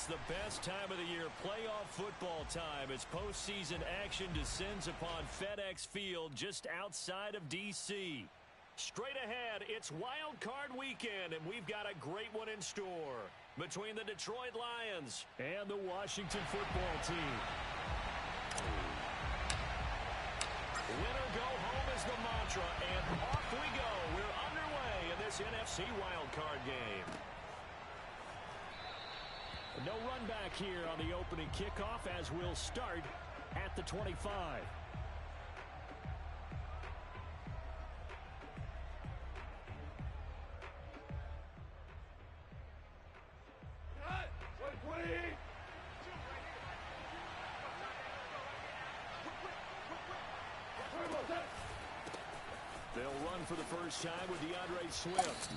the best time of the year, playoff football time, as postseason action descends upon FedEx Field just outside of D.C. Straight ahead, it's Wild Card weekend, and we've got a great one in store between the Detroit Lions and the Washington football team. Winner go home is the mantra, and off we go. We're underway in this NFC Wild Card game. No run back here on the opening kickoff as we'll start at the 25. They'll run for the first time with DeAndre Swift.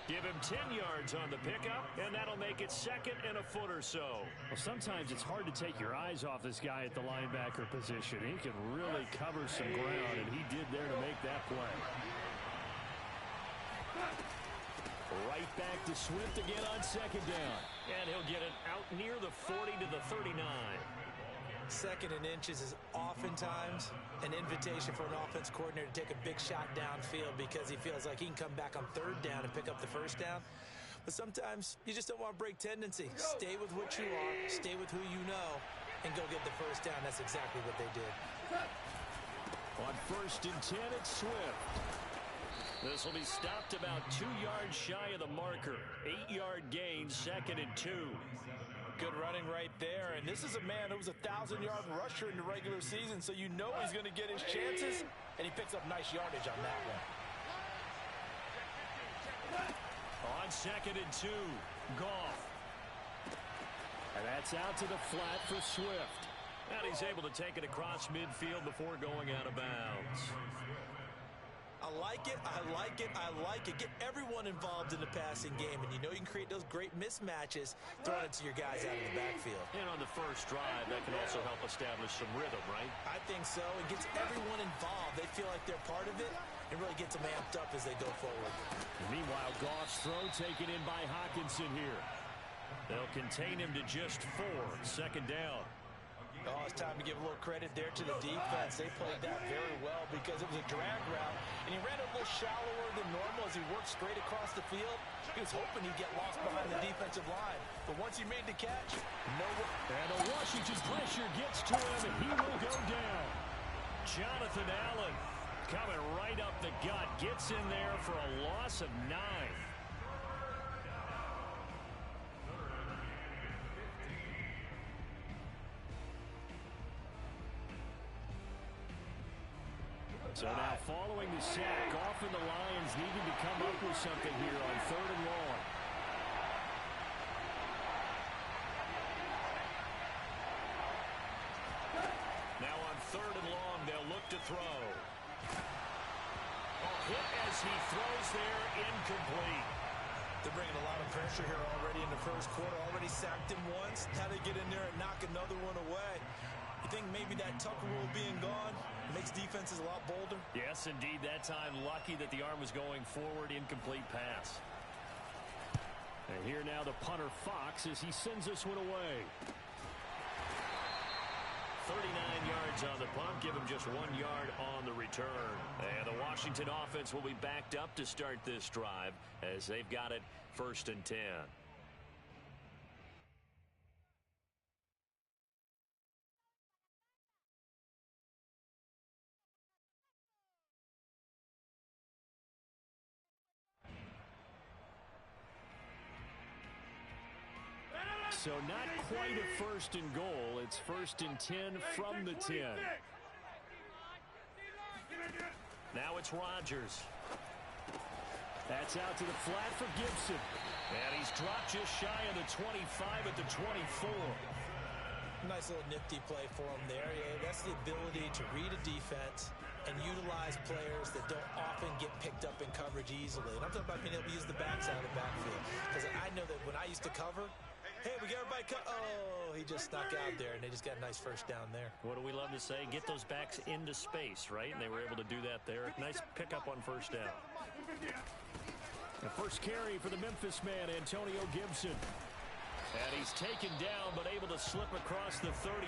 Give him 10 yards on the pickup, and that'll make it second and a foot or so. Well, sometimes it's hard to take your eyes off this guy at the linebacker position. He can really cover some ground, and he did there to make that play. Right back to Swift again on second down. And he'll get it out near the 40 to the 39. Second and inches is oftentimes an invitation for an offense coordinator to take a big shot downfield because he feels like he can come back on third down and pick up the first down. But sometimes you just don't want to break tendency. Stay with what you are, stay with who you know, and go get the first down. That's exactly what they did. On first and 10, it's Swift. This will be stopped about 2 yards shy of the marker. 8-yard gain, second and 2. Good running right there, and this is a man who was a 1,000-yard rusher in the regular season, so you know he's going to get his chances, and he picks up nice yardage on that one. On second and 2, Goff. And that's out to the flat for Swift. And he's able to take it across midfield before going out of bounds. I like it, I like it, I like it. Get everyone involved in the passing game, and you know you can create those great mismatches throwing it to your guys out of the backfield. And on the first drive, that can also help establish some rhythm, right? I think so. It gets everyone involved. They feel like they're part of it. It really gets them amped up as they go forward. Meanwhile, Goff's throw taken in by Hockenson here. They'll contain him to just 4. Second down. Oh, it's time to give a little credit there to the defense. They played that very well because it was a drag route, and he ran a little shallower than normal as he worked straight across the field. He was hoping he'd get lost behind the defensive line, but once he made the catch, and the Washington pressure gets to him, and he will go down. Jonathan Allen coming right up the gut, gets in there for a loss of 9. So now following the sack, Goff and the Lions needing to come up with something here on third and long. Now on third and long, they'll look to throw. A hit as he throws there, incomplete. They're bringing a lot of pressure here already in the first quarter. Already sacked him once. Now they get in there and knock another one away. You think maybe that Tucker rule being gone makes defenses a lot bolder? Yes, indeed. That time, lucky that the arm was going forward. Incomplete pass. And here now the punter Fox as he sends this one away. 39 yards on the punt. Give him just 1 yard on the return. And the Washington offense will be backed up to start this drive as they've got it first and 10. So not quite a first and goal. It's first and 10 from the 10. Now it's Rodgers. That's out to the flat for Gibson. And he's dropped just shy of the 25 at the 24. Nice little nifty play for him there. Yeah, that's the ability to read a defense and utilize players that don't often get picked up in coverage easily. And I'm talking about being able to use the backside of the backfield. Because I know that when I used to cover, hey, we got everybody oh, he just snuck out there, and they just got a nice first down there. What do we love to say? Get those backs into space, right? And they were able to do that there. Nice pickup on first down. The first carry for the Memphis man, Antonio Gibson. And he's taken down, but able to slip across the 35.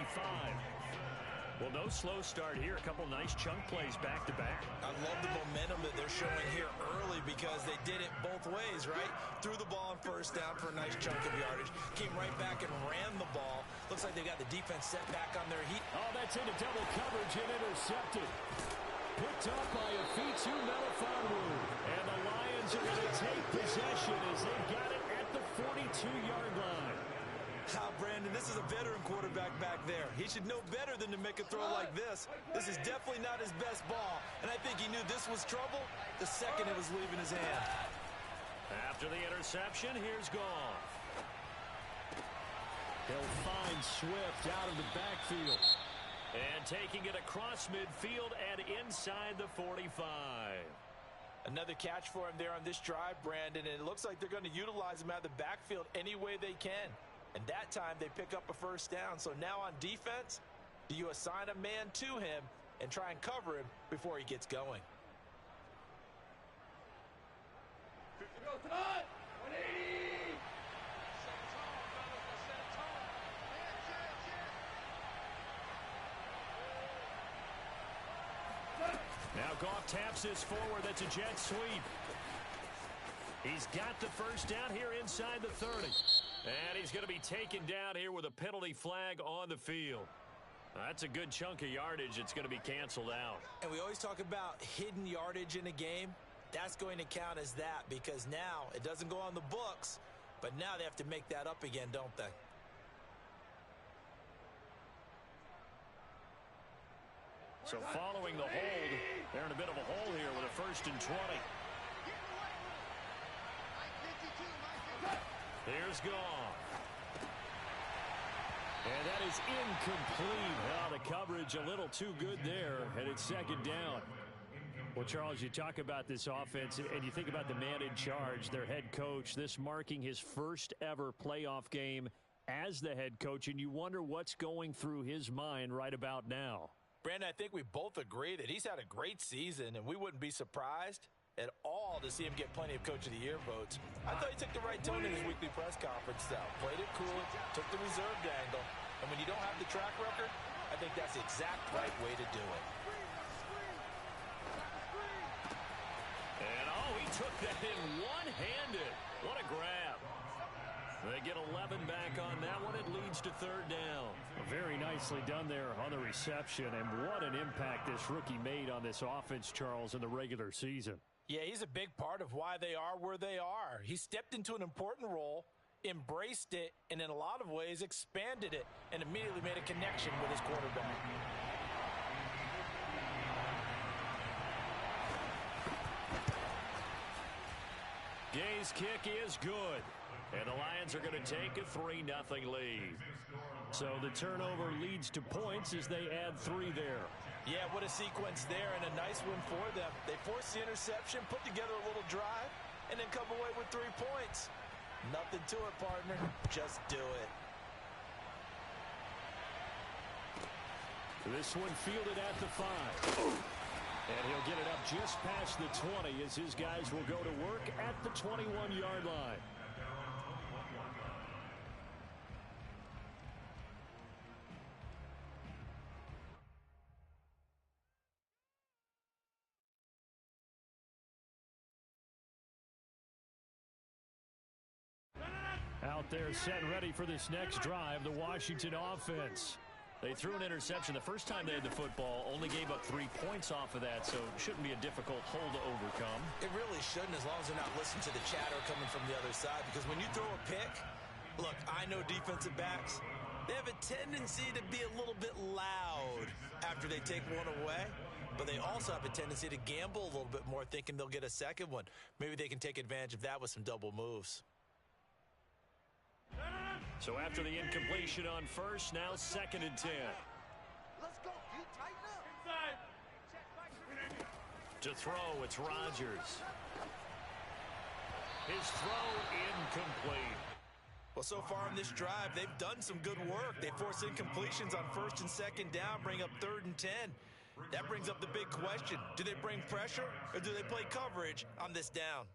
Well, no slow start here. A couple nice chunk plays back-to-back. I love the momentum that they're showing here early because they did it both ways, right? Threw the ball on first down for a nice chunk of yardage. Came right back and ran the ball. Looks like they got the defense set back on their heat. Oh, that's into double coverage and intercepted. Picked up by a Fitu Melifonwu. And the Lions are going to take possession as they've got it at the 42-yard line. Brandon, this is a veteran quarterback back there. He should know better than to make a throw like this. This is definitely not his best ball, and I think he knew this was trouble the second it was leaving his hand. After the interception, here's Goff. He'll find Swift out of the backfield. And taking it across midfield and inside the 45. Another catch for him there on this drive, Brandon, and it looks like they're going to utilize him out of the backfield any way they can. And that time they pick up a first down. So now on defense, do you assign a man to him and try and cover him before he gets going? Now Goff taps this forward. That's a jet sweep. He's got the first down here inside the 30. And he's going to be taken down here with a penalty flag on the field. That's a good chunk of yardage. It's going to be canceled out. And we always talk about hidden yardage in a game. That's going to count as that because now it doesn't go on the books, but now they have to make that up again, don't they? So following the hold, they're in a bit of a hole here with a 1st and 20. Here's Goff. And that is incomplete. Oh, the coverage a little too good there, and it's 2nd down. Well, Charles, you talk about this offense, and you think about the man in charge, their head coach, this marking his first ever playoff game as the head coach, and you wonder what's going through his mind right about now. Brandon, I think we both agree that he's had a great season, and we wouldn't be surprised at all to see him get plenty of Coach of the Year votes. I thought he took the right tone in his weekly press conference, though. Played it cool, took the reserved angle, and when you don't have the track record, I think that's the exact right way to do it. And, oh, he took that in one-handed. What a grab. They get 11 back on that one. It leads to 3rd down. Very nicely done there on the reception, and what an impact this rookie made on this offense, Charles, in the regular season. Yeah, he's a big part of why they are where they are. He stepped into an important role, embraced it, and in a lot of ways expanded it, and immediately made a connection with his quarterback. Gay's kick is good. And the Lions are going to take a 3-0 lead. So the turnover leads to points as they add 3 there. Yeah, what a sequence there, and a nice win for them. They forced the interception, put together a little drive, and then come away with 3 points. Nothing to it, partner. Just do it. This one fielded at the 5. And he'll get it up just past the 20 as his guys will go to work at the 21-yard line. Out there set and ready for this next drive, the Washington offense. They threw an interception the first time they had the football, only gave up 3 points off of that, so it shouldn't be a difficult hole to overcome. It really shouldn't, as long as they're not listening to the chatter coming from the other side, because when you throw a pick, look, I know defensive backs, they have a tendency to be a little bit loud after they take one away, but they also have a tendency to gamble a little bit more, thinking they'll get a second one. Maybe they can take advantage of that with some double moves. So after the incompletion on first, now 2nd and 10. Let's go. You tighten up. Inside. To throw, it's Rodgers. His throw incomplete. Well, so far in this drive, they've done some good work. They force incompletions on 1st and 2nd down, bring up 3rd and 10. That brings up the big question. Do they bring pressure or do they play coverage on this down?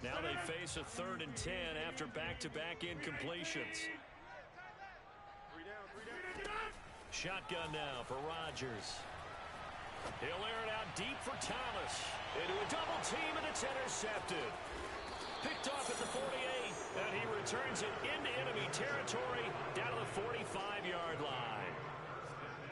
Now they face a 3rd and 10 after back-to-back incompletions. Shotgun now for Rodgers. He'll air it out deep for Thomas. Into a double team, and it's intercepted. Picked off at the 48, and he returns it into enemy territory down to the 45-yard line.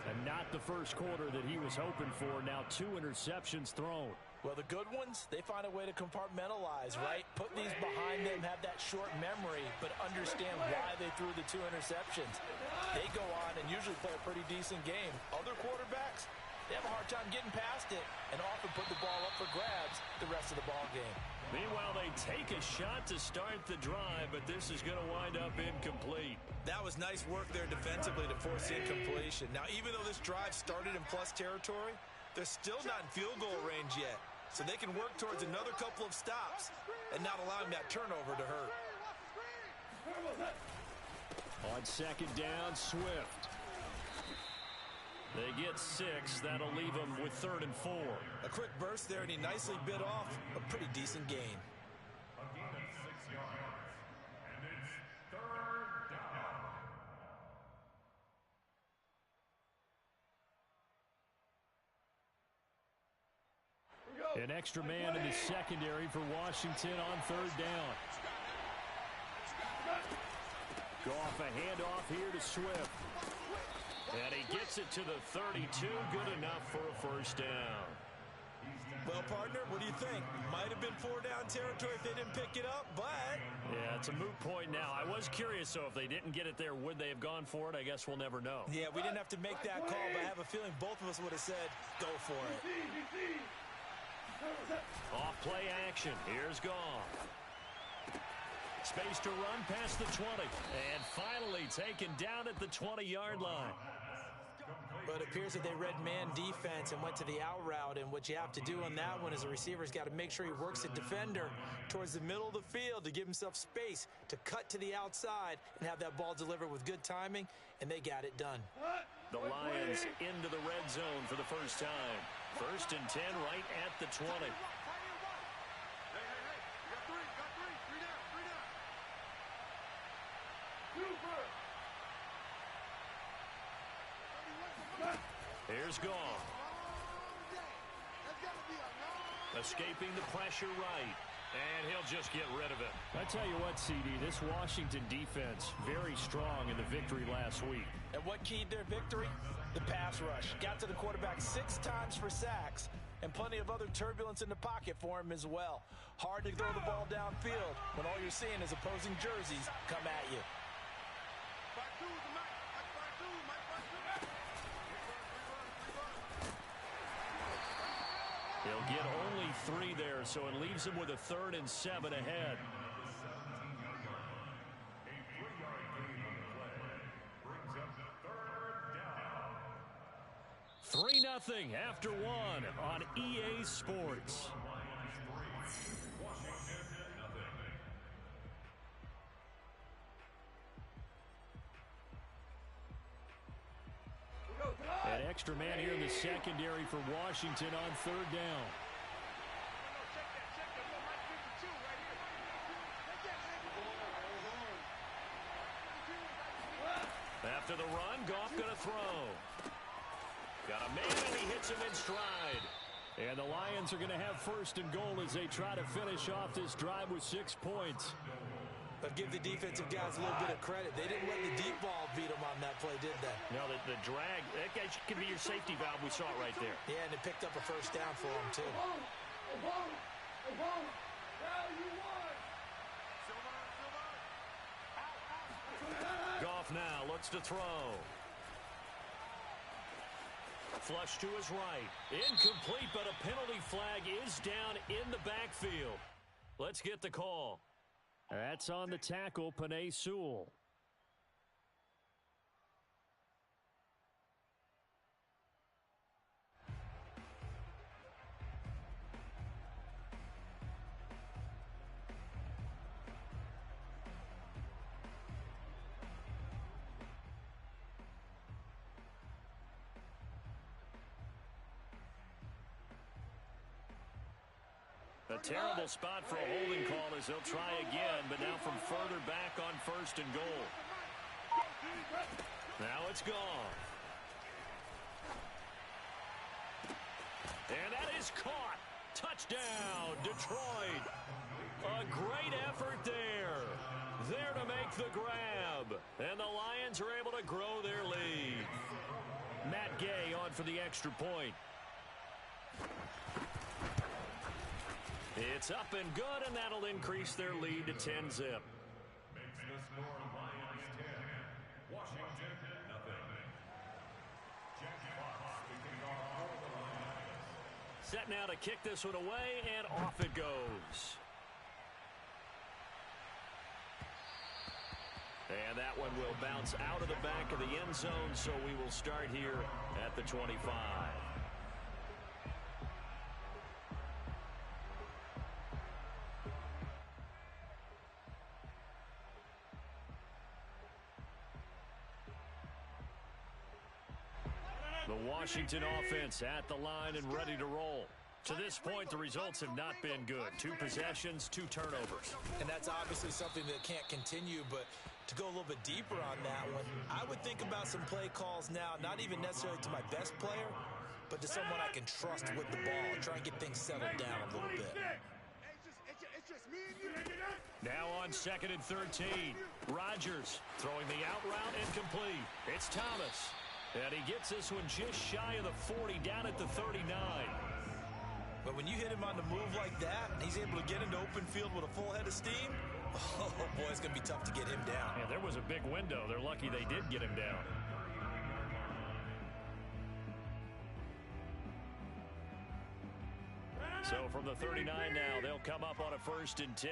And not the first quarter that he was hoping for. Now 2 interceptions thrown. Well, the good ones, they find a way to compartmentalize, right? Put these behind them, have that short memory, but understand why they threw the 2 interceptions. They go on and usually play a pretty decent game. Other quarterbacks, they have a hard time getting past it and often put the ball up for grabs the rest of the ball game. Meanwhile, they take a shot to start the drive, but this is going to wind up incomplete. That was nice work there defensively to force the incompletion. Now, even though this drive started in plus territory, they're still not in field goal range yet. So they can work towards another couple of stops and not allowing that turnover to hurt. On 2nd down, Swift. They get 6. That'll leave them with 3rd and 4. A quick burst there, and he nicely bit off a pretty decent gain. A gain of 6 yards, and it's 3rd down. An extra man in the secondary for Washington on 3rd down. Goff, a handoff here to Swift. And he gets it to the 32. Good enough for a first down. Well, partner, what do you think? Might have been 4-down territory if they didn't pick it up, but... Yeah, it's a moot point now. I was curious, so if they didn't get it there, would they have gone for it? I guess we'll never know. Yeah, we didn't have to make that call, but I have a feeling both of us would have said, go for it. Off play action. Here's Goff. Space to run past the 20. And finally taken down at the 20-yard line. But it appears that they read man defense and went to the out route. And what you have to do on that one is a receiver's got to make sure he works the defender towards the middle of the field to give himself space to cut to the outside and have that ball delivered with good timing. And they got it done. The Lions into the red zone for the first time. 1st and 10 right at the 20. Here's Goff. Escaping the pressure right. And he'll just get rid of it. I tell you what, CD, this Washington defense, very strong in the victory last week. And what keyed their victory? The pass rush. Got to the quarterback 6 times for sacks, and plenty of other turbulence in the pocket for him as well. Hard to throw the ball downfield when all you're seeing is opposing jerseys come at you. He'll get only 3 there, so it leaves him with a 3rd and 7 ahead. 3-0 after 1 on EA Sports. An extra man here in the secondary for Washington on 3rd down. After the run, Goff going to throw. Got a man, and he hits him in stride. And the Lions are going to have 1st and goal as they try to finish off this drive with 6 points. But give the defensive guys a little bit of credit. They didn't let the deep ball beat them on that play, did they? No, the drag, that guy could be your safety valve. We saw it right there. Yeah, and it picked up a first down for them, too. Goff now looks to throw. Flush to his right. Incomplete, but a penalty flag is down in the backfield. Let's get the call. That's on the tackle, Penei Sewell. A terrible spot for a holding call as they'll try again, but now from further back on 1st and goal. Now it's gone. And that is caught. Touchdown, Detroit. A great effort there. There to make the grab. And the Lions are able to grow their lead. Matt Gay on for the extra point. It's up and good, and that'll increase their lead to 10-zip. Makes the score Lions 10, Washington 0. Jack Fox kicking off for the Lions. Set now to kick this one away, and off it goes. And that one will bounce out of the back of the end zone, so we will start here at the 25. The Washington offense at the line and ready to roll. To this point, the results have not been good. 2 possessions, 2 turnovers. And that's obviously something that can't continue, but to go a little bit deeper on that one, I would think about some play calls now, not even necessarily to my best player, but to someone I can trust with the ball and try and get things settled down a little bit. Now on 2nd and 13. Rodgers throwing the out route incomplete. It's Thomas. And he gets this one just shy of the 40, down at the 39. But when you hit him on the move like that, and he's able to get into open field with a full head of steam, oh boy, it's going to be tough to get him down. Yeah, there was a big window. They're lucky they did get him down. So from the 39 now, they'll come up on a 1st and 10.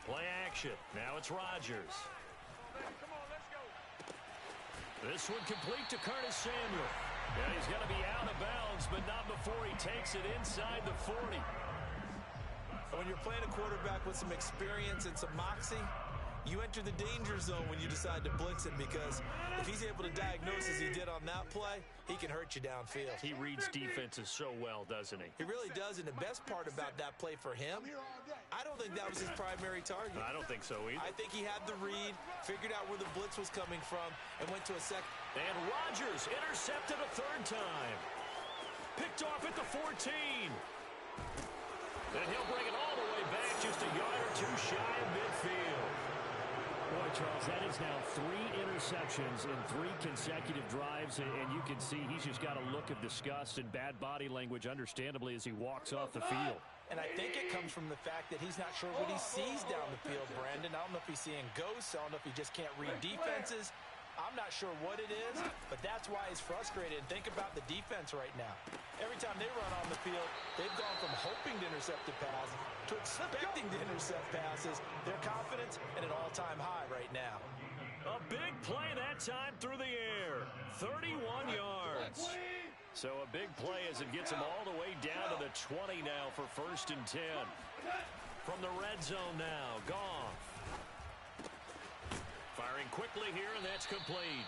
Play action. Now it's Rodgers. This one complete to Curtis Samuel. And he's going to be out of bounds, but not before he takes it inside the 40. When you're playing a quarterback with some experience and some moxie, you enter the danger zone when you decide to blitz him, because if he's able to diagnose as he did on that play, he can hurt you downfield. He reads defenses so well, doesn't he? He really does, and the best part about that play for him, I don't think that was his primary target. I don't think so either. I think he had the read, figured out where the blitz was coming from, and went to a second. And Rodgers intercepted a 3rd time. Picked off at the 14. And he'll bring it all the way back, just a yard or 2 shy of midfield. Boy, Charles, that is now 3 interceptions in 3 consecutive drives, and you can see he's just got a look of disgust and bad body language, understandably, as he walks off the field. And I think it comes from the fact that he's not sure what he sees down the field, Brandon. I don't know if he's seeing ghosts. I don't know if he just can't read defenses. I'm not sure what it is, but that's why he's frustrated. And think about the defense right now. Every time they run on the field, they've gone from hoping to intercept a pass to expecting to intercept passes. Their confidence at an all-time high right now. A big play that time through the air. 31 yards. So a big play as it gets him all the way down to the 20 now for 1st and 10. From the red zone now, Goff. Firing quickly here, and that's complete.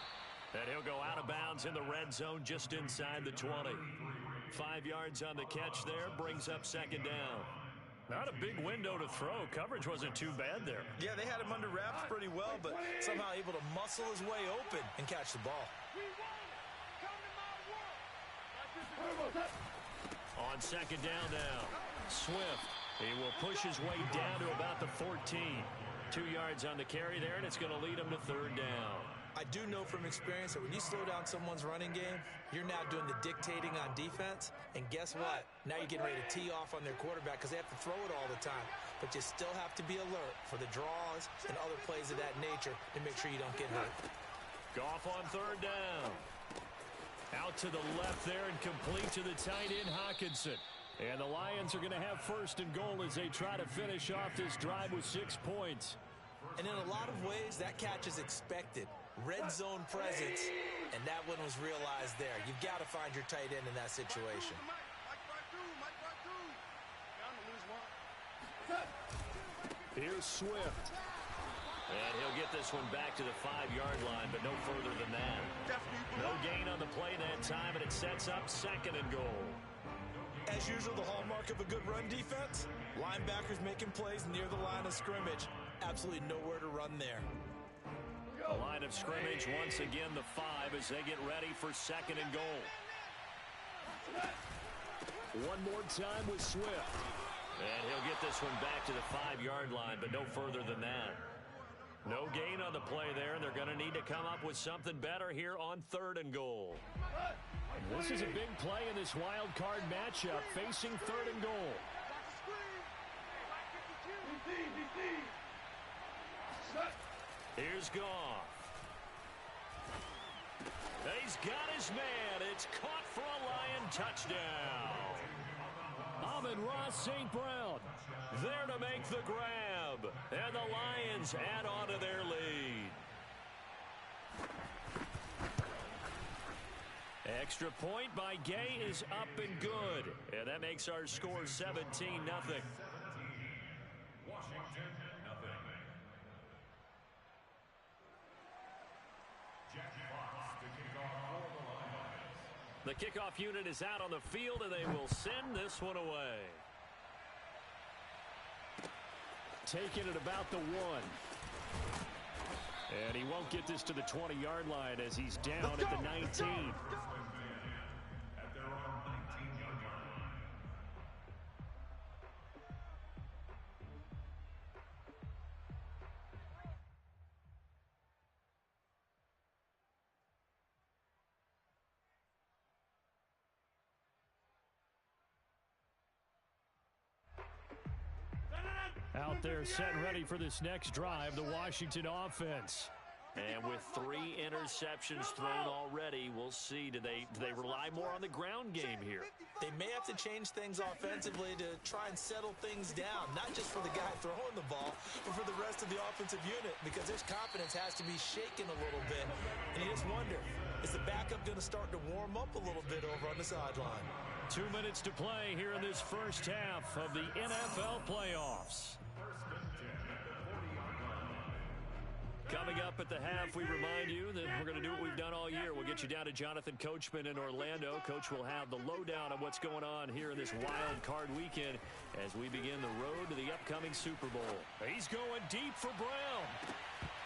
And he'll go out of bounds in the red zone just inside the 20. 5 yards on the catch there, brings up 2nd down. Not a big window to throw. Coverage wasn't too bad there. Yeah, they had him under wraps pretty well, but somehow able to muscle his way open and catch the ball. On 2nd down now, Swift. He will push his way down to about the 14. 2 yards on the carry there, and it's going to lead him to 3rd down. I do know from experience that when you slow down someone's running game, you're now doing the dictating on defense. And guess what? Now you're getting ready to tee off on their quarterback because they have to throw it all the time. But you still have to be alert for the draws and other plays of that nature to make sure you don't get hurt. Goff on 3rd down. Out to the left there and complete to the tight end, Hockenson. And the Lions are going to have 1st and goal as they try to finish off this drive with 6 points. And in a lot of ways, that catch is expected. Red zone presence, and that one was realized there. You've got to find your tight end in that situation. Here's Swift. And he'll get this one back to the 5-yard line, but no further than that. No gain on the play that time, and it sets up 2nd and goal. As usual, the hallmark of a good run defense, linebackers making plays near the line of scrimmage. Absolutely nowhere to run there. The line of scrimmage, once again, the 5 as they get ready for 2nd and goal. One more time with Swift. And he'll get this one back to the 5-yard line, but no further than that. No gain on the play there, and they're going to need to come up with something better here on 3rd and goal. This is a big play in this wild card matchup, facing 3rd and goal. Here's Goff. He's got his man. It's caught for a Lion touchdown. Amon-Ra St. Brown There to make the grab. And the Lions add on to their lead. Extra point by Gay is up and good. And that makes our score 17-0. Washington, 0. Jack Fox to kick off for the Lions. The kickoff unit is out on the field, and they will send this one away. taking it about the 1. And he won't get this to the 20-yard line as he's down at the 19. At their own 19-yard line. Out there set and ready for this next drive, the Washington offense. And with 3 interceptions thrown already, we'll see. Do they rely more on the ground game here? They may have to change things offensively to try and settle things down, not just for the guy throwing the ball, but for the rest of the offensive unit, because their confidence has to be shaken a little bit. And you just wonder, is the backup going to start to warm up a little bit over on the sideline? 2 minutes to play here in this first half of the NFL playoffs. Coming up at the half, we remind you that we're going to do what we've done all year. We'll get you down to Jonathan Coachman in Orlando. Coach will have the lowdown on what's going on here in this wild card weekend as we begin the road to the upcoming Super Bowl. He's going deep for Brown.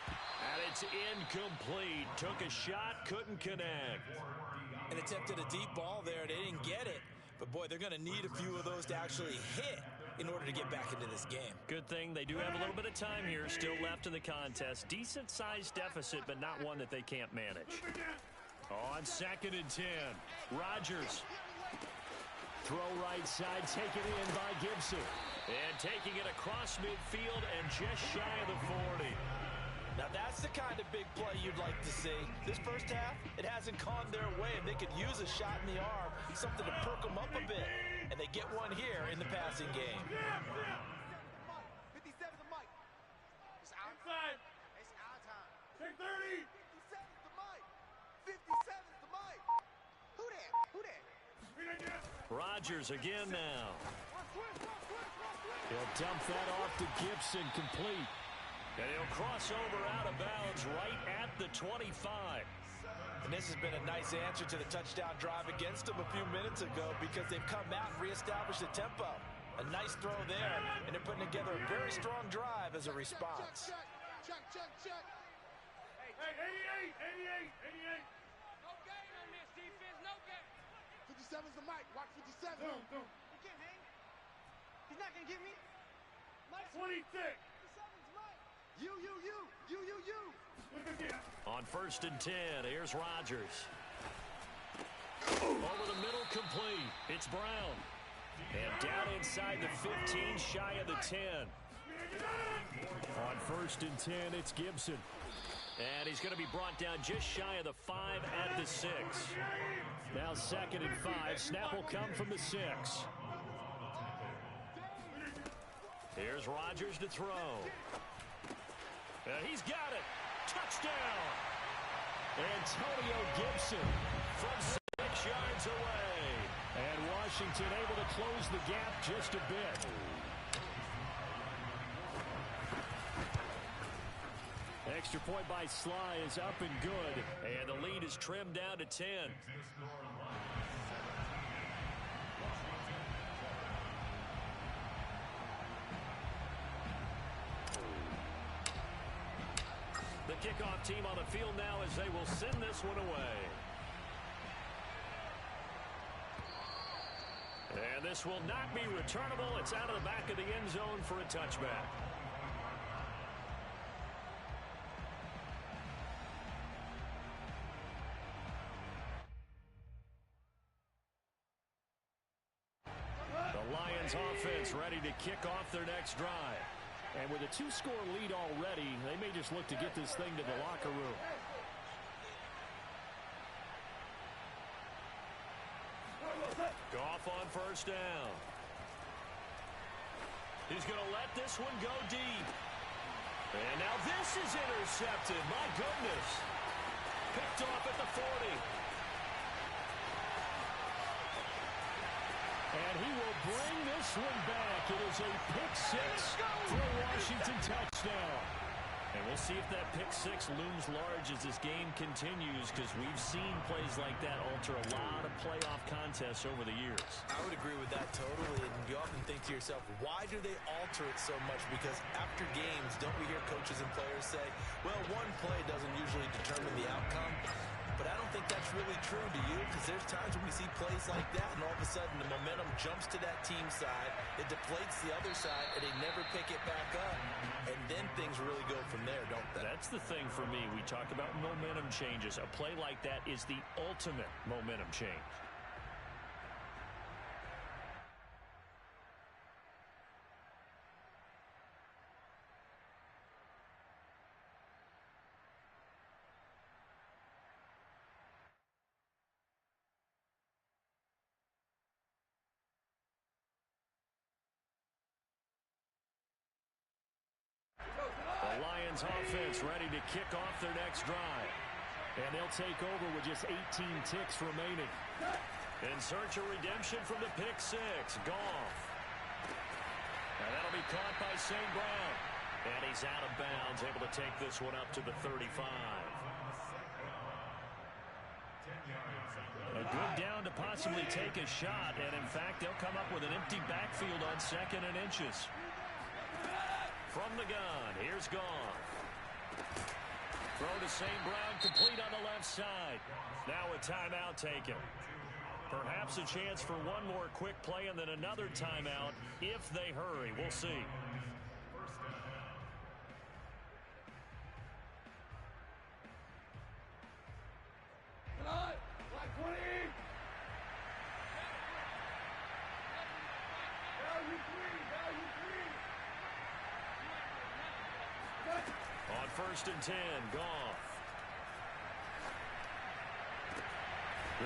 And it's incomplete. Took a shot, couldn't connect. And attempted a deep ball there. They didn't get it. But, boy, they're going to need a few of those to actually hit in order to get back into this game. Good thing they do have a little bit of time here still left in the contest. Decent-sized deficit, but not one that they can't manage. On 2nd and 10, Rodgers. Throw right side, taken in by Gibson. And taking it across midfield and just shy of the 40. Now that's the kind of big play you'd like to see. This first half, it hasn't gone their way, and they could use a shot in the arm, something to perk them up a bit. And they get one here in the passing game. 57 the mic. It's our time. It's our time. Take 30. 57 the mic. 57 the mic. Who that? Who that? Rodgers again now. He'll dump that off to Gibson, complete. And he'll cross over out of bounds right at the 25. And this has been a nice answer to the touchdown drive against them a few minutes ago because they've come out and reestablished the tempo. A nice throw there, and they're putting together a very strong drive as a response. Check. Hey, 88. No gain on this defense, no gain. 57's the mic. Watch 57. He can't hang. He's not going to get me. 26. 57's Mike. You. On 1st and 10, here's Rodgers. Over the middle, complete. It's Brown. And down inside the 15, shy of the 10. On 1st and 10, it's Gibson. And he's going to be brought down just shy of the 5 at the 6. Now 2nd and 5. Snap will come from the 6. Here's Rodgers to throw. And he's got it. Touchdown. Antonio Gibson From 6 yards away. And Washington able to close the gap just a bit. Extra point by Sly is up and good. And the lead is trimmed down to 10. kickoff team on the field now as they will send this one away. And this will not be returnable. It's out of the back of the end zone for a touchback. The Lions offense ready to kick off their next drive. And with a 2-score lead already, they may just look to get this thing to the locker room. Goff on first down. He's going to let this one go deep. And now this is intercepted. My goodness. Picked off at the 40. And he will bring this one back. It is a pick six for a Washington touchdown. And we'll see if that pick six looms large as this game continues, because we've seen plays like that alter a lot of playoff contests over the years. I would agree with that totally. And you often think to yourself, why do they alter it so much? Because after games, don't we hear coaches and players say, well, one play doesn't usually determine the outcome. But I don't think that's really true, do you? Because there's times when we see plays like that, and all of a sudden the momentum jumps to that team side, it deflates the other side, and they never pick it back up. And then things really go from there, don't they? That's the thing for me. We talk about momentum changes. A play like that is the ultimate momentum change. The Lions offense ready to kick off their next drive. And they'll take over with just 18 ticks remaining. In search of redemption from the pick six. Goff. And that'll be caught by St. Brown. And he's out of bounds, able to take this one up to the 35. A good down to possibly take a shot. And, in fact, they'll come up with an empty backfield on 2nd and inches. From the gun, here's Goff. Throw to St. Brown, complete on the left side. Now a timeout taken. Perhaps a chance for one more quick play and then another timeout if they hurry. We'll see. On 1st and 10, Goff.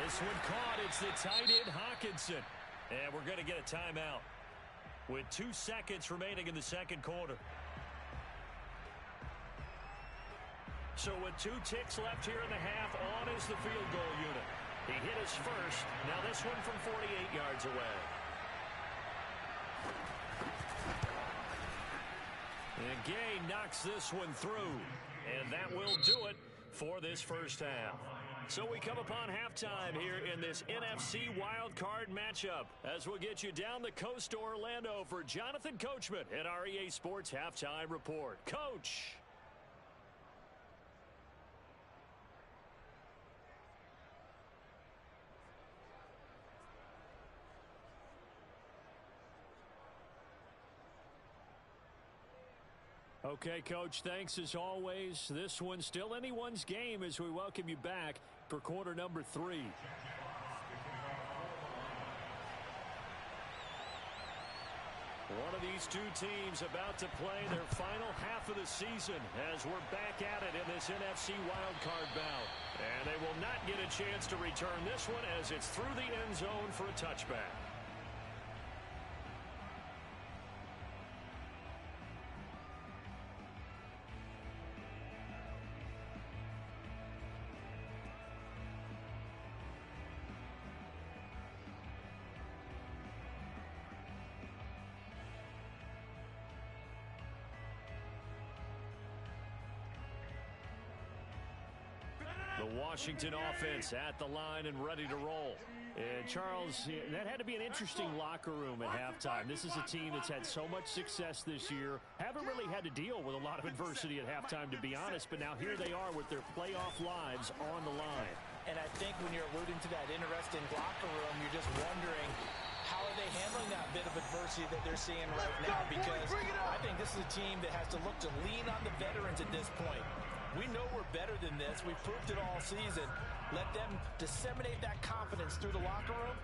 This one caught. It's the tight end, Hockenson. And we're going to get a timeout with 2 seconds remaining in the second quarter. So with 2 ticks left here in the half, on is the field goal unit. He hit his first. Now this one from 48 yards away. And Gay knocks this one through. And that will do it for this first half. So we come upon halftime here in this NFC Wildcard matchup as we'll get you down the coast to Orlando for Jonathan Coachman at our EA Sports Halftime Report. Coach. Okay, Coach, thanks as always. This one's still anyone's game as we welcome you back for quarter number 3. One of these two teams about to play their final half of the season as we're back at it in this NFC Wildcard bout. And they will not get a chance to return this one as it's through the end zone for a touchback. The The Washington offense at the line and ready to roll. And Charles, that had to be an interesting locker room at halftime. This is a team that's had so much success this year. Haven't really had to deal with a lot of adversity at halftime, to be honest. But now here they are with their playoff lives on the line. And I think when you're alluding to that interesting locker room, you're just wondering, how are they handling that bit of adversity that they're seeing right now? Because I think this is a team that has to look to lean on the veterans at this point. We know we're better than this. We've proved it all season. Let them disseminate that confidence through the locker room.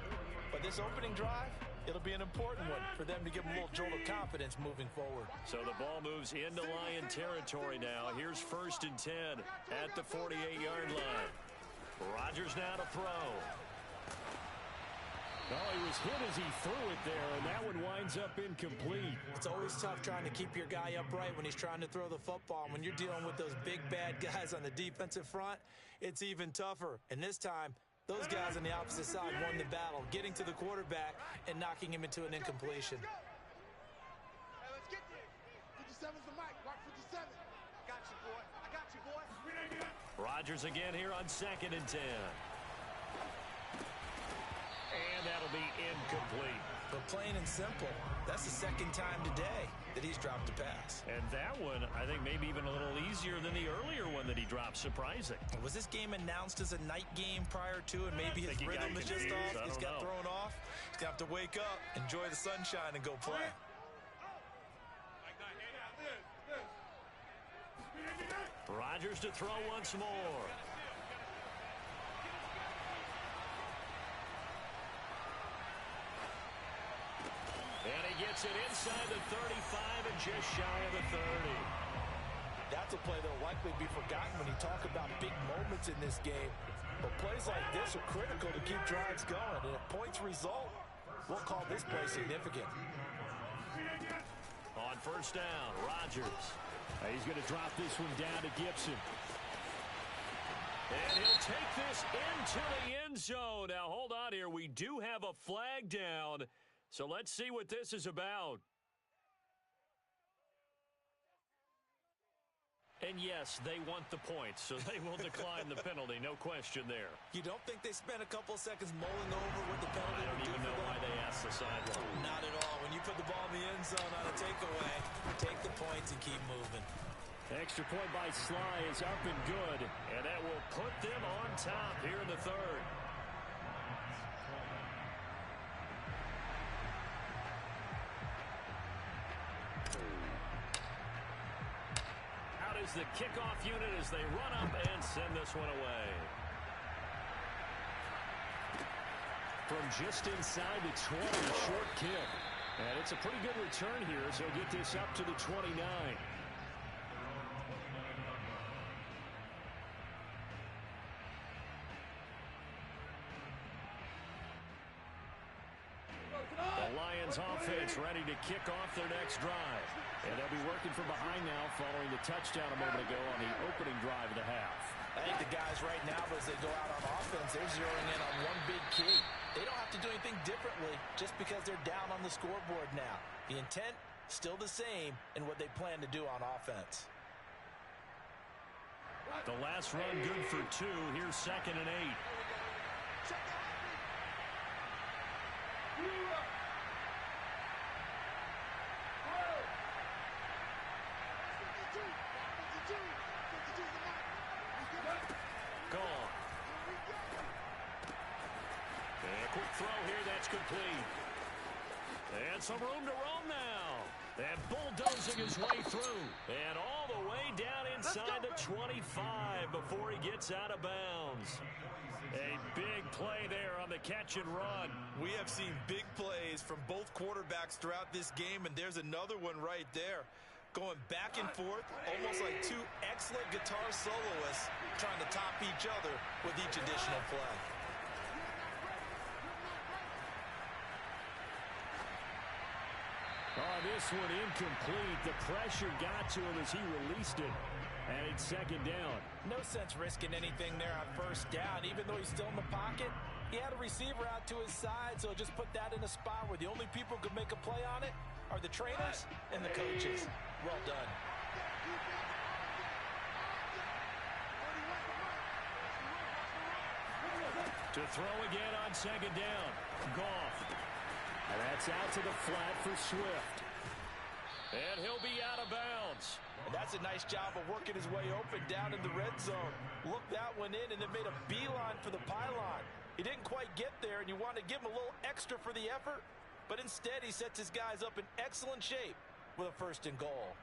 But this opening drive, it'll be an important one for them to give them a little jolt of confidence moving forward. So the ball moves into Lion territory now. Here's 1st and 10 at the 48-yard line. Rodgers now to throw. Well, he was hit as he threw it there, and that one winds up incomplete. It's always tough trying to keep your guy upright when he's trying to throw the football. When you're dealing with those big, bad guys on the defensive front, it's even tougher. And this time, those guys on the opposite side won the battle, getting to the quarterback and knocking him into an incompletion. Hey, let's get there. 57's the mic. Watch 57. I got you, boy. I got you, boy. Rodgers again here on 2nd and 10. And that'll be incomplete. But plain and simple, that's the second time today that he's dropped a pass. And that one, I think, maybe even a little easier than the earlier one that he dropped. Surprising. Was this game announced as a night game prior to, and maybe his rhythm is just off? He's got thrown off. He's going to have to wake up, enjoy the sunshine, and go play. Rodgers to throw once more. And he gets it inside the 35 and just shy of the 30. That's a play that will likely be forgotten when you talk about big moments in this game. But plays like this are critical to keep drives going. And if points result, we'll call this play significant. On 1st down, Rodgers. He's going to drop this one down to Gibson. And he'll take this into the end zone. Now, hold on here. We do have a flag down. So let's see what this is about. And yes, they want the points, so they will decline the penalty. No question there. You don't think they spent a couple seconds mulling over what the penalty I don't even know why they asked the sideline. Not at all. When you put the ball in the end zone on a takeaway, take the points and keep moving. Extra point by Sly is up and good, and that will put them on top here in the 3rd. Out is the kickoff unit as they run up and send this one away. From just inside the 20, short kick. And it's a pretty good return here, so he'll get this up to the 29. The Lions offense ready to kick off their next drive. And they'll be working from behind now following the touchdown a moment ago on the opening drive of the half. I think the guys right now, as they go out on offense, they're zeroing in on one big key. They don't have to do anything differently just because they're down on the scoreboard now. The intent, still the same in what they plan to do on offense. The last run good for 2. Here's 2nd and 8. Gone. And a quick throw here, that's complete. And some room to roam now. And bulldozing his way through. And all the way down inside the 25 before he gets out of bounds. A big play there on the catch and run. We have seen big plays from both quarterbacks throughout this game, and there's another one right there. Going back and forth, almost like two excellent guitar soloists trying to top each other with each additional play. Oh, this one incomplete. The pressure got to him as he released it. And it's 2nd down. No sense risking anything there on 1st down. Even though he's still in the pocket, he had a receiver out to his side, so just put that in a spot where the only people who could make a play on it are the trainers and the coaches. Well done. To throw again on second down. Goff. And that's out to the flat for Swift. And he'll be out of bounds. And that's a nice job of working his way open down in the red zone. Looked that one in and then made a beeline for the pylon. He didn't quite get there, and you want to give him a little extra for the effort. But instead, he sets his guys up in excellent shape with a 1st and goal.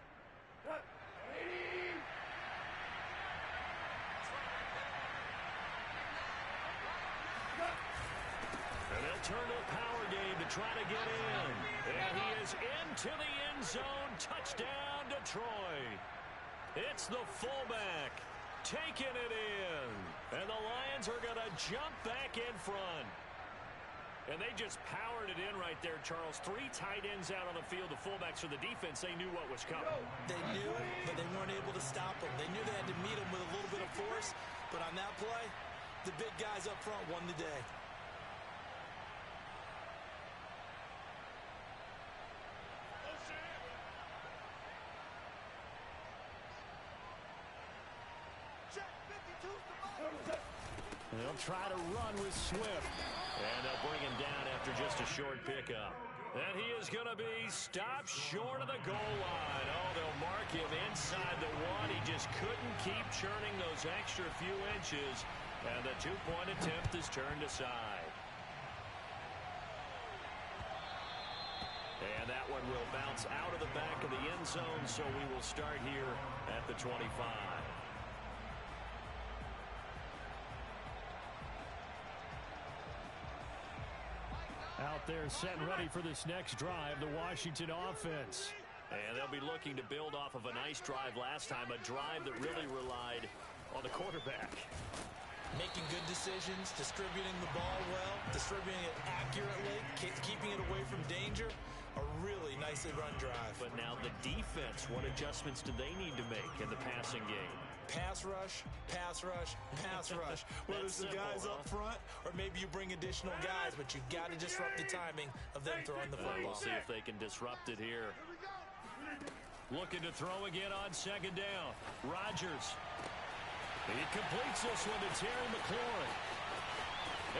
And they'll turn to a power game to try to get in. And he is into the end zone. Touchdown, Detroit. It's the fullback taking it in. And the Lions are going to jump back in front. And they just powered it in right there, Charles. 3 tight ends out on the field. The fullbacks for the defense, they knew what was coming. They knew, but they weren't able to stop them. They knew they had to meet them with a little bit of force. But on that play, the big guys up front won the day. They'll try to run with Swift. And they'll bring him down after just a short pickup. And he is going to be stopped short of the goal line. Oh, they'll mark him inside the 1. He just couldn't keep churning those extra few inches. And the 2-point attempt is turned aside. And that one will bounce out of the back of the end zone, so we will start here at the 25. Out there set and ready for this next drive, the Washington offense. And they'll be looking to build off of a nice drive last time, a drive that really relied on the quarterback. Making good decisions, distributing the ball well, distributing it accurately, keeping it away from danger. A really nicely run drive. But now the defense, what adjustments do they need to make in the passing game? Pass rush, pass rush, pass rush. Whether it's the guys up front or maybe you bring additional guys, but you got to disrupt the timing of them throwing the football. We'll see if they can disrupt it here. Looking to throw again on second down. Rodgers. He completes this one to Terry McLaurin.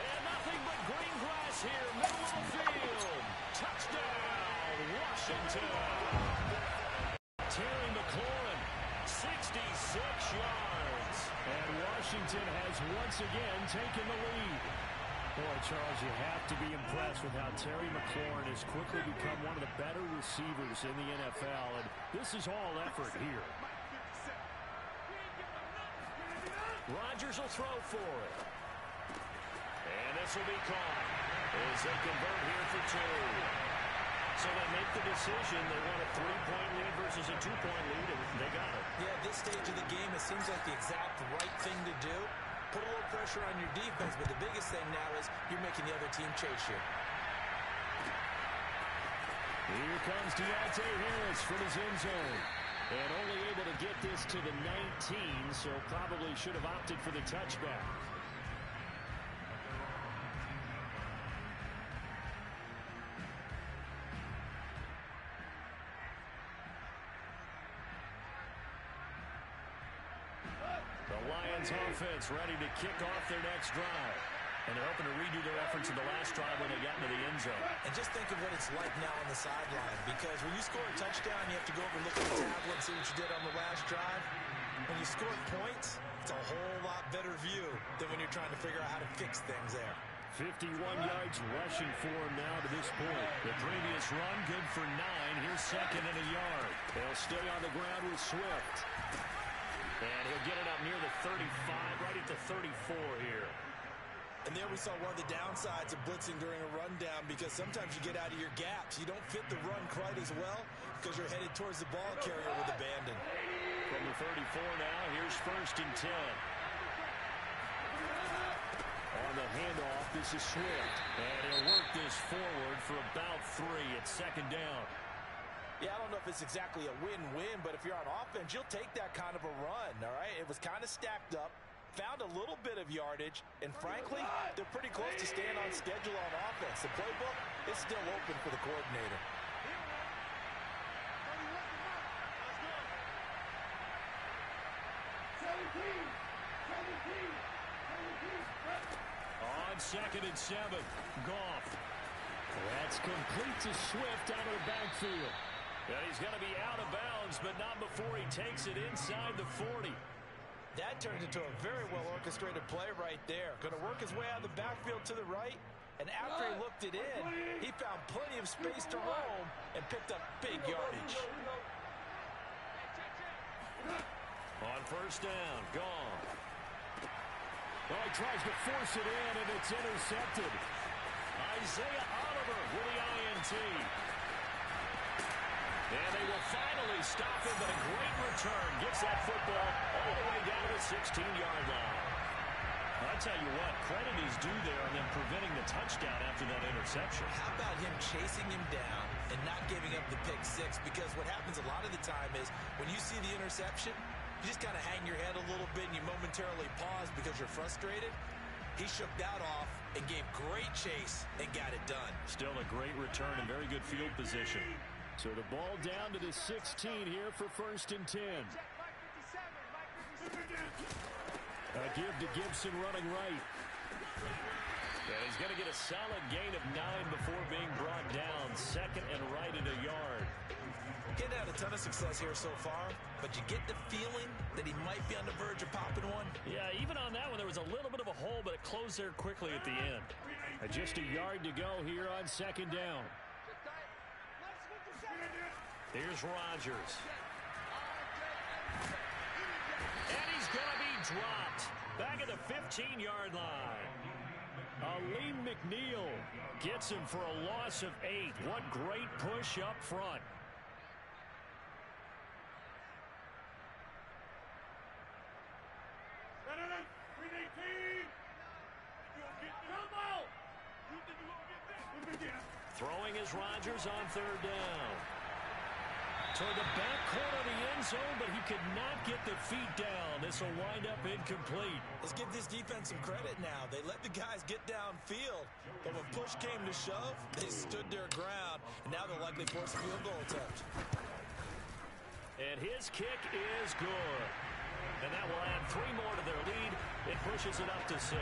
And nothing but green grass here, middle of the field. Touchdown, Washington. Terry McLaurin, 66 yards. And Washington has once again taken the lead. Boy, Charles, you have to be impressed with how Terry McLaurin has quickly become one of the better receivers in the NFL. And this is all effort here. Rodgers will throw for it. And this will be caught as they convert here for 2. So they make the decision. They want a 3-point lead versus a 2-point lead, and they got it. Yeah, at this stage of the game, it seems like the exact right thing to do. Put a little pressure on your defense, but the biggest thing now is you're making the other team chase you. Here comes Deontay Harris from his end zone. And only able to get this to the 19, so probably should have opted for the touchback. The Lions offense ready to kick off their next drive. And they're hoping to redo their efforts in the last drive when they got into the end zone. And just think of what it's like now on the sideline. Because when you score a touchdown, you have to go over and look at the tablet and see what you did on the last drive. When you score points, it's a whole lot better view than when you're trying to figure out how to fix things there. 51 yards rushing for him now to this point. The previous run, good for 9. Here's second and a yard. They'll stay on the ground with Swift. And he'll get it up near the 35, right at the 34 here. And there we saw one of the downsides of blitzing during a rundown, because sometimes you get out of your gaps. You don't fit the run quite as well because you're headed towards the ball carrier with abandon. From the 34 now, here's 1st and 10. On the handoff, this is Swift. And he'll work this forward for about 3 at second down. Yeah, I don't know if it's exactly a win-win, but if you're on offense, you'll take that kind of a run, all right? It was kind of stacked up. Found a little bit of yardage, and frankly, they're pretty close to staying on schedule on offense. The playbook is still open for the coordinator. On and 7. Goff. That's complete to Swift out of the backfield. And he's going to be out of bounds, but not before he takes it inside the 40. That turned into a very well-orchestrated play right there. Going to work his way out of the backfield to the right. And after he looked it in, he found plenty of space to roam and picked up big yardage. On first down, Goff. Well, he tries to force it in, and it's intercepted. Isaiah Oliver with the INT. And they will finally stop him, but a great return gets that football all the way down to the 16-yard line. I'll tell you what, credit is due there on them preventing the touchdown after that interception. How about him chasing him down and not giving up the pick six? Because what happens a lot of the time is when you see the interception, you just kind of hang your head a little bit and you momentarily pause because you're frustrated. He shook that off and gave great chase and got it done. Still a great return and very good field position. So the ball down to the 16 here for first and 10. A give to Gibson running right. And he's going to get a solid gain of 9 before being brought down. Second and right at a yard. Getting had a ton of success here so far, but you get the feeling that he might be on the verge of popping one. Yeah, even on that one, there was a little bit of a hole, but it closed there quickly at the end. Just a yard to go here on second down. Here's Rodgers. And he's going to be dropped. Back at the 15-yard line. Aleem McNeil gets him for a loss of 8. What great push up front. Throwing is Rodgers on third down. Toward the back corner of the end zone, but he could not get the feet down. This will wind up incomplete. Let's give this defense some credit now. They let the guys get downfield, but when push came to shove, they stood their ground, and now they'll likely force a field goal attempt. And his kick is good. And that will add 3 more to their lead. It pushes it up to 6.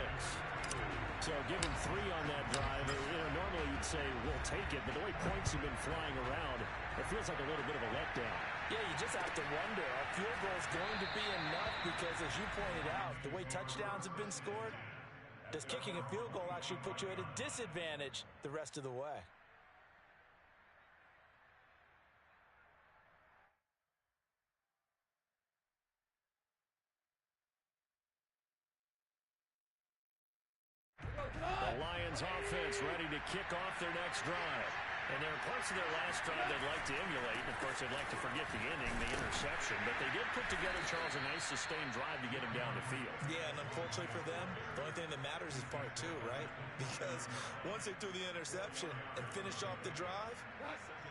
So give him 3 on that drive. Normally you'd say, we'll take it, but the way points have been flying around, it feels like a little bit of a letdown. Yeah, you just have to wonder, are field goals going to be enough? Because as you pointed out, the way touchdowns have been scored, does kicking a field goal actually put you at a disadvantage the rest of the way? The Lions offense ready to kick off their next drive. And there are parts of their last drive they'd like to emulate. And, of course, they'd like to forget the inning, the interception. But they did put together, Charles, a nice sustained drive to get him down the field. Yeah, and unfortunately for them, the only thing that matters is part 2, right? Because once they threw the interception and finished off the drive,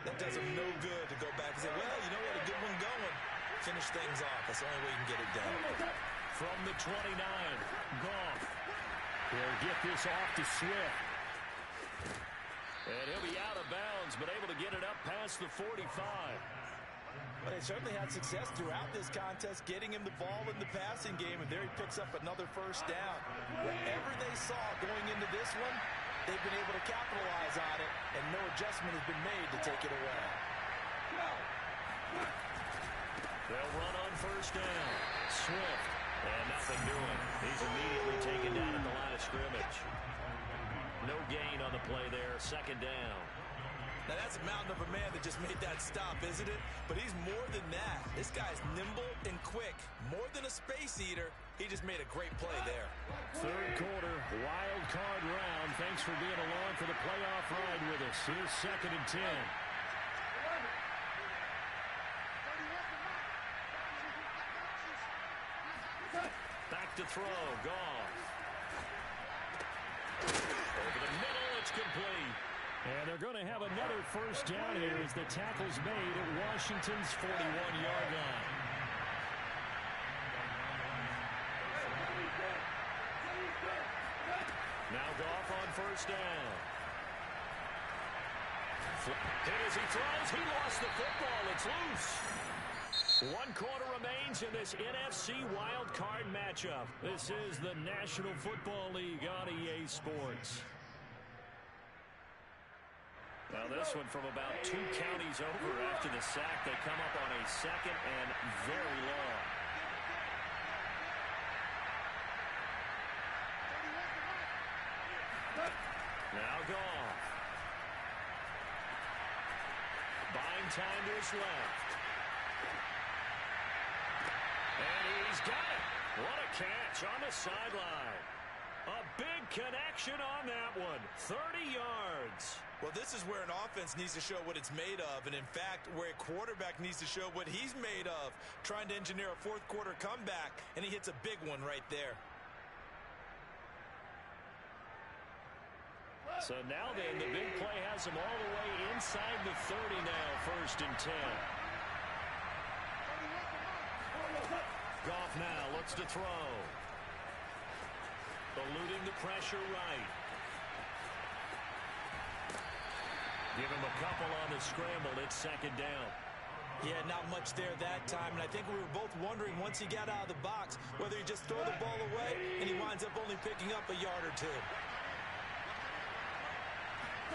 that does them no good to go back and say, well, you know what, a good one going. Finish things off. That's the only way you can get it done. From the 29, Goff. He'll get this off to Swift. And he'll be out of bounds, but able to get it up past the 45. But they certainly had success throughout this contest, getting him the ball in the passing game, and there he picks up another first down. Whatever they saw going into this one, they've been able to capitalize on it, and no adjustment has been made to take it away. They'll run on first down. Swift. And nothing doing. He's immediately taken down at the line of scrimmage. No gain on the play there. Second down. Now that's a mountain of a man that just made that stop, isn't it? But he's more than that. This guy's nimble and quick. More than a space eater. He just made a great play there. Third quarter, wild card round. Thanks for being along for the playoff ride with us. Here's second and 10. Back to throw. Goff. Over the middle. It's complete. And they're going to have another first down here as the tackle's made at Washington's 41-yard line. Now Goff on first down. Hit as he throws. He lost the football. It's loose. 1 quarter remains in this NFC Wildcard matchup. This is the National Football League on EA Sports. Well, this one from about 2 counties over after the sack. They come up on a 2nd and very long. Now Goff. Buying time to his left. And he's got it. What a catch on the sideline. A big connection on that one. 30 yards. Well, this is where an offense needs to show what it's made of. And, in fact, where a quarterback needs to show what he's made of. Trying to engineer a fourth-quarter comeback, and he hits a big one right there. So now then, the big play has him all the way inside the 30 now, 1st and 10. Goff now looks to throw. Eluding the pressure right. Give him a couple on the scramble. It's 2nd down. Yeah, not much there that time. And I think we were both wondering once he got out of the box whether he just throw the ball away and he winds up only picking up a yard or 2.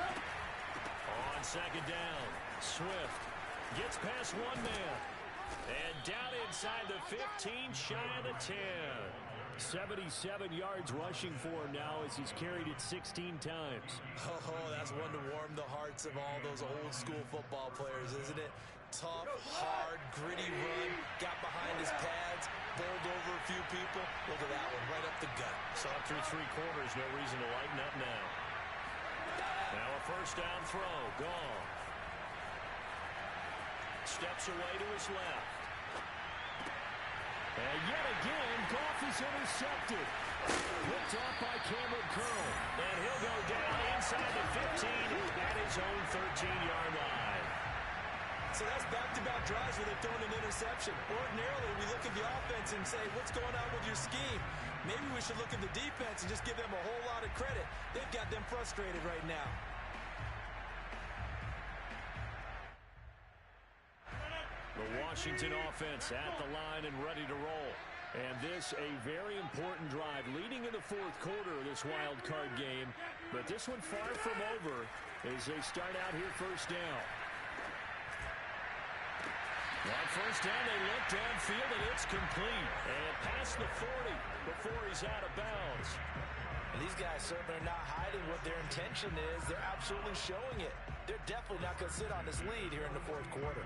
On 2nd down, Swift gets past 1 man. And down inside the 15, shy of the 10. 77 yards rushing for him now as he's carried it 16 times. Oh, that's one to warm the hearts of all those old-school football players, isn't it? Tough, hard, gritty run, got behind his pads, bowled over a few people. Look at that one, right up the gut. Saw it through 3 quarters, no reason to lighten up now. Now a 1st down throw, Goff. Steps away to his left. And yet again, Goff is intercepted. Picked off by Cameron Curl. And he'll go down inside the 15 at his own 13-yard line. So that's back-to-back drives where they've thrown an interception. Ordinarily, we look at the offense and say, what's going on with your scheme? Maybe we should look at the defense and just give them a whole lot of credit. They've got them frustrated right now. The Washington offense at the line and ready to roll. And this a very important drive leading in the 4th quarter of this wild card game. But this one far from over as they start out here 1st down. On 1st down, they look downfield, and it's complete. And past the 40 before he's out of bounds. And these guys certainly are not hiding what their intention is. They're absolutely showing it. They're definitely not going to sit on this lead here in the 4th quarter.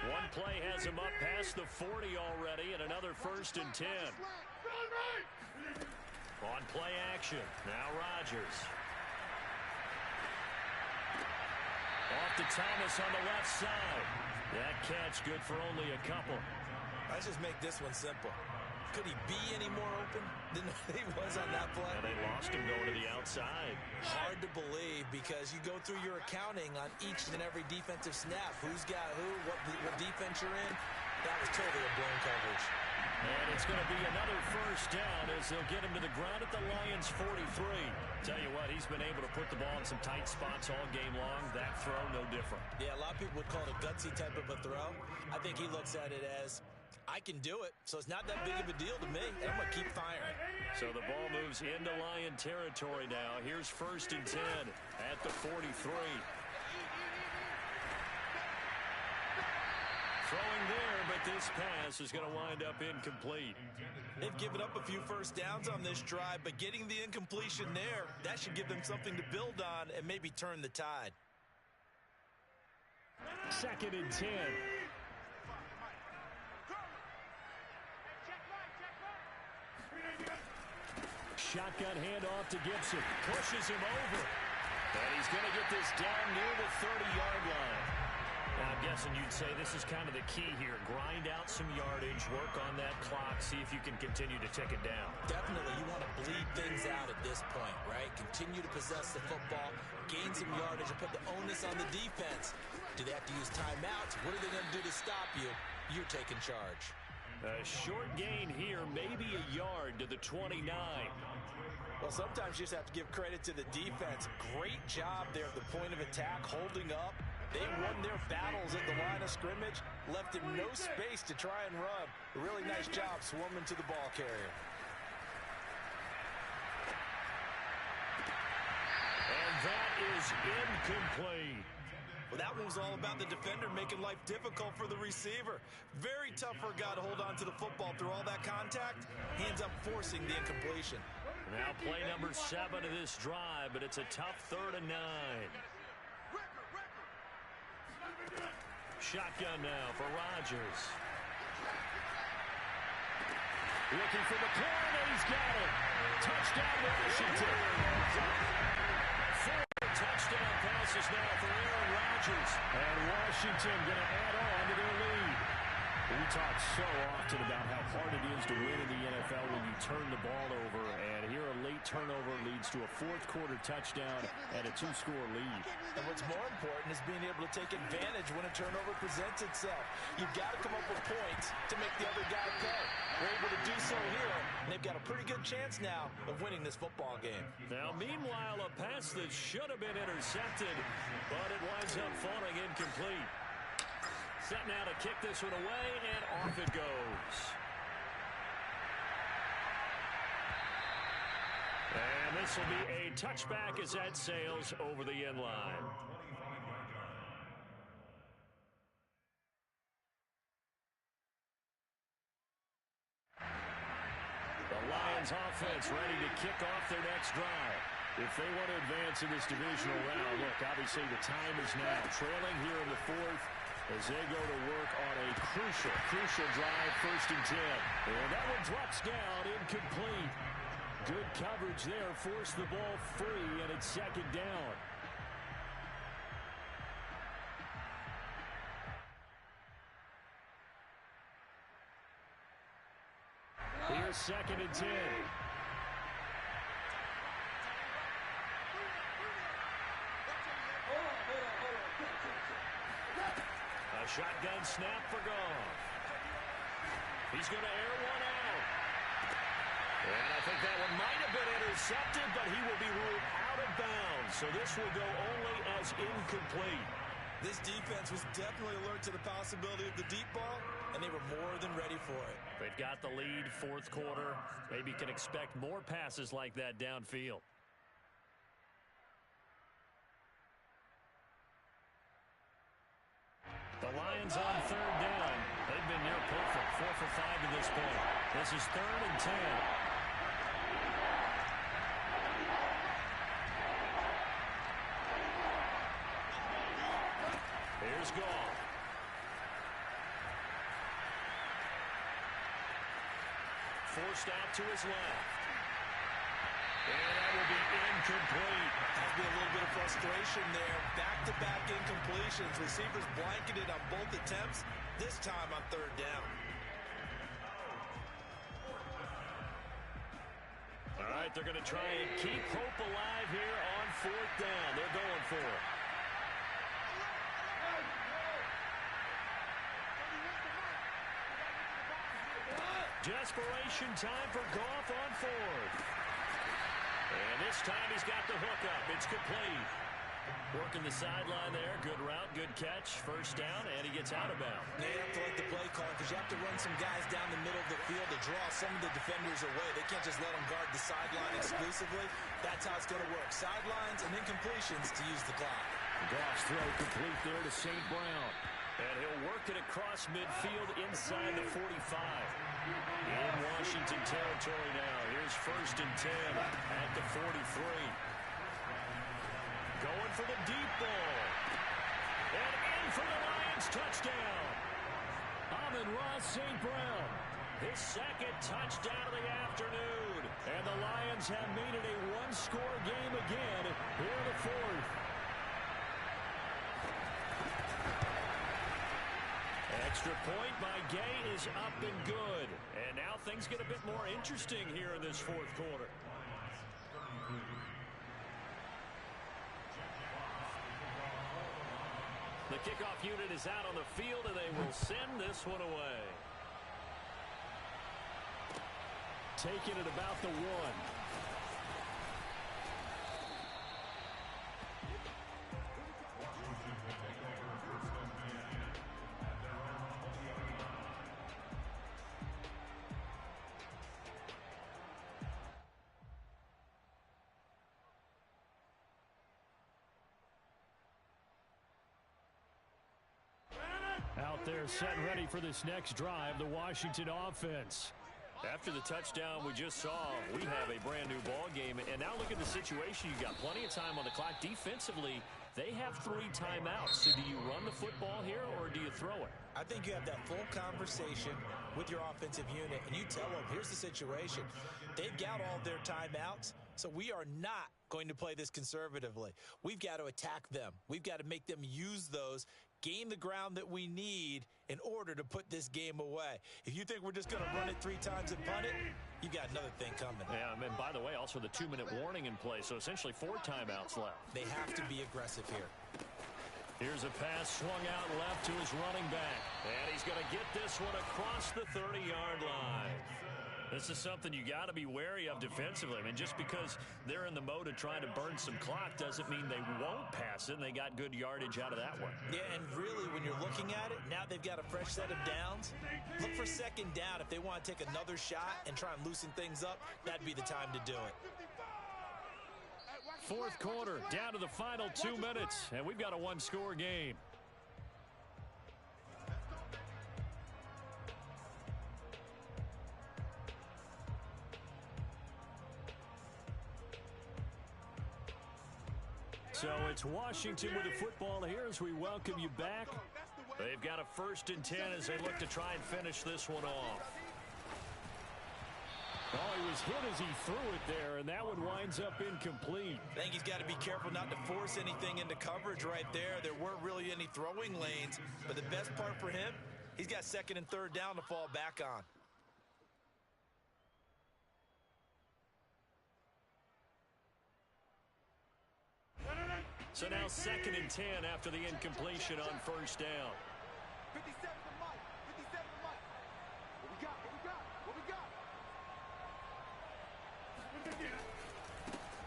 One play has him up past the 40 already, and another 1st and 10. On play action, now Rodgers. Off to Thomas on the left side. That catch good for only a couple. Let's just make this one simple. Could he be any more open than he was on that play? And they lost him going to the outside. Hard to believe because you go through your accounting on each and every defensive snap. Who's got who, what defense you're in. That was totally a blown coverage. And it's going to be another 1st down as they'll get him to the ground at the Lions' 43. Tell you what, he's been able to put the ball in some tight spots all game long. That throw, no different. Yeah, a lot of people would call it a gutsy type of a throw. I think he looks at it as, I can do it, so it's not that big of a deal to me, and I'm going to keep firing. So the ball moves into Lion territory now. Here's 1st and 10 at the 43. Throwing there, but this pass is going to wind up incomplete. They've given up a few 1st downs on this drive, but getting the incompletion there, that should give them something to build on and maybe turn the tide. 2nd and 10. Shotgun handoff to Gibson. Pushes him over. And he's going to get this down near the 30-yard line. Now, I'm guessing you'd say this is kind of the key here. Grind out some yardage, work on that clock, see if you can continue to tick it down. Definitely, you want to bleed things out at this point, right? Continue to possess the football, gain some yardage, and put the onus on the defense. Do they have to use timeouts? What are they going to do to stop you? You're taking charge. A short gain here, maybe a yard to the 29. Well, sometimes you just have to give credit to the defense. Great job there at the point of attack, holding up. They won their battles at the line of scrimmage, left him no space to try and run. A really nice job swarming to the ball carrier. is incomplete. Well, that one was all about the defender making life difficult for the receiver. Very tough for a guy to hold on to the football through all that contact. He ends up forcing the incompletion. Now play number 7 of this drive, but it's a tough 3rd and 9. Shotgun now for Rodgers. Looking for the corner, and he's got it. Touchdown, Washington. 4 touchdown passes now for Aaron Rodgers. And Washington going to add on to their lead. We talk so often about how hard it is to win in the NFL when you turn the ball over. And here a late turnover leads to a 4th quarter touchdown and a 2-score lead. And what's more important is being able to take advantage when a turnover presents itself. You've got to come up with points to make the other guy pay. They're able to do so here, and they've got a pretty good chance now of winning this football game. Now, meanwhile, a pass that should have been intercepted, but it winds up falling incomplete. Set now to kick this one away, and off it goes. And this will be a touchback as that sails over the end line. The Lions offense ready to kick off their next drive. If they want to advance in this divisional round, look, obviously the time is now. Trailing here in the 4th as they go to work on a crucial drive, 1st and 10. And that one drops down, incomplete. Good coverage there, forced the ball free, and it's 2nd down. Here's 2nd and 10. A shotgun snap for Goff. He's going to air one out. And I think that one might have been intercepted, but he will be ruled out of bounds. So this will go only as incomplete. This defense was definitely alert to the possibility of the deep ball, and they were more than ready for it. They've got the lead, 4th quarter. Maybe can expect more passes like that downfield. The Lions on 3rd down. They've been near perfect, 4 for 5 to this point. This is 3rd and 10. Here's Goff. Forced out to his left. And that will be incomplete. That'll be a little bit of frustration there. Back-to-back incompletions. Receivers blanketed on both attempts, this time on 3rd down. All right, they're going to try and keep hope alive here on 4th down. They're going for it. Desperation time for Goff on 4th. And this time he's got the hook up. It's complete. Working the sideline there. Good route, good catch. 1st down, and he gets out of bounds. They have to like the play call because you have to run some guys down the middle of the field to draw some of the defenders away. They can't just let them guard the sideline exclusively. That's how it's going to work. Sidelines and incompletions to use the clock. Goff's throw complete there to St. Brown. And he'll work it across midfield inside the 45. In Washington territory now. Here's 1st and 10 at the 43. Going for the deep ball. And in for the Lions touchdown. Amon-Ra St. Brown. His 2nd touchdown of the afternoon. And the Lions have made it a 1-score game again here in the 4th. Extra point by Gay is up and good. And now things get a bit more interesting here in this 4th quarter. The kickoff unit is out on the field, and they will send this one away. Taking it about the 1. They're set and ready for this next drive, the Washington offense. After the touchdown we just saw, we have a brand new ball game. And now look at the situation. You've got plenty of time on the clock. Defensively, they have 3 timeouts. So do you run the football here or do you throw it? I think you have that full conversation with your offensive unit, and you tell them, here's the situation. They've got all their timeouts, so we are not going to play this conservatively. We've got to attack them. We've got to make them use those, gain the ground that we need in order to put this game away. If you think we're just going to run it 3 times and punt it, you got another thing coming. Yeah, and by the way, also the 2-minute warning in play, so essentially 4 timeouts left. They have to be aggressive here. Here's a pass swung out left to his running back. And he's going to get this one across the 30-yard line. This is something you got to be wary of defensively. I mean, just because they're in the mode of trying to burn some clock doesn't mean they won't pass it, and they got good yardage out of that one. Yeah, and really, when you're looking at it, now they've got a fresh set of downs. Look for second down. If they want to take another shot and try and loosen things up, that'd be the time to do it. Fourth quarter, down to the final 2 minutes, and we've got a 1-score game. So it's Washington with the football here as we welcome you back. They've got a 1st and 10 as they look to try and finish this one off. Oh, he was hit as he threw it there, and that one winds up incomplete. I think he's got to be careful not to force anything into coverage right there. There weren't really any throwing lanes, but the best part for him, he's got 2nd and 3rd down to fall back on. So now 2nd and 10 after the incompletion on 1st down. 57 to Mike. 57 to Mike. What we got? What we got? What we got?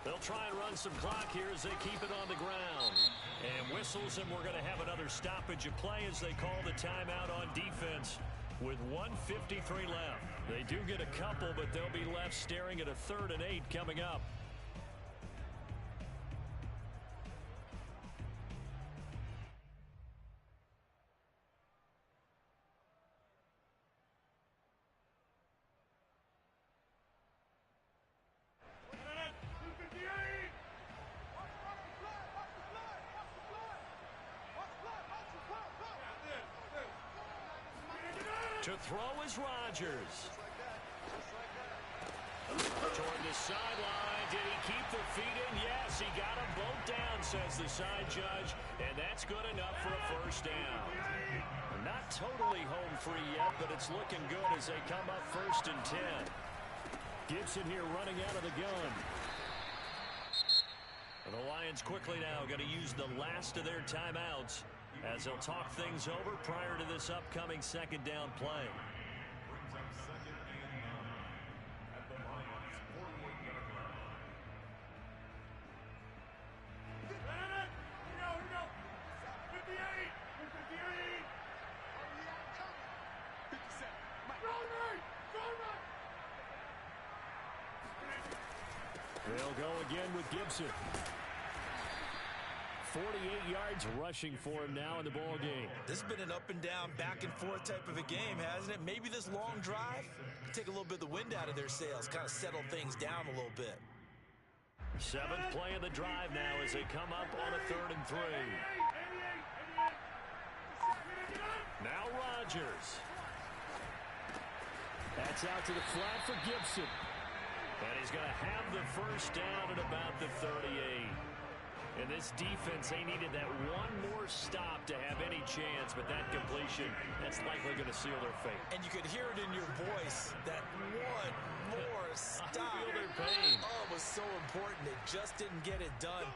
They'll try and run some clock here as they keep it on the ground. And whistles, and we're going to have another stoppage of play as they call the timeout on defense with 1:53 left. They do get a couple, but they'll be left staring at a 3rd and 8 coming up. To throw is Rodgers. Toward the sideline. Did he keep the feet in? Yes, he got them both down, says the side judge. And that's good enough for a 1st down. Not totally home free yet, but it's looking good as they come up 1st and 10. Gibson here running out of the gun. And the Lions quickly now going to use the last of their timeouts as they'll talk things over prior to this upcoming 2nd down play. Brings up 2nd and 9 at the Lions' 48-yard line. Here we go. 58. 58. 57. Mike. They'll go again with Gibson. 48 yards rushing for him now in the ball game. This has been an up and down, back and forth type of a game, hasn't it? Maybe this long drive can take a little bit of the wind out of their sails, kind of settle things down a little bit. 7th play of the drive now as they come up on a 3rd and 3. Now Rodgers. That's out to the flat for Gibson. And he's going to have the 1st down at about the 38. And this defense, they needed that one more stop to have any chance, but that completion, that's likely going to seal their fate. And you could hear it in your voice, that one more stop. I feel their pain. Oh, it was so important. It just didn't get it done.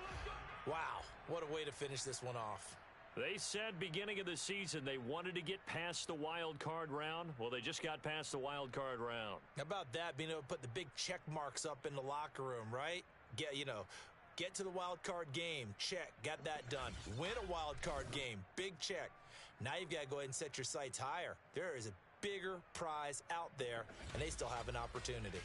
Wow, what a way to finish this one off. They said beginning of the season they wanted to get past the wild card round. Well, they just got past the wild card round. How about that, being able to put the big check marks up in the locker room, right? Get to the wild card game, check, got that done. Win a wild card game, big check. Now you've got to go ahead and set your sights higher. There is a bigger prize out there, and they still have an opportunity.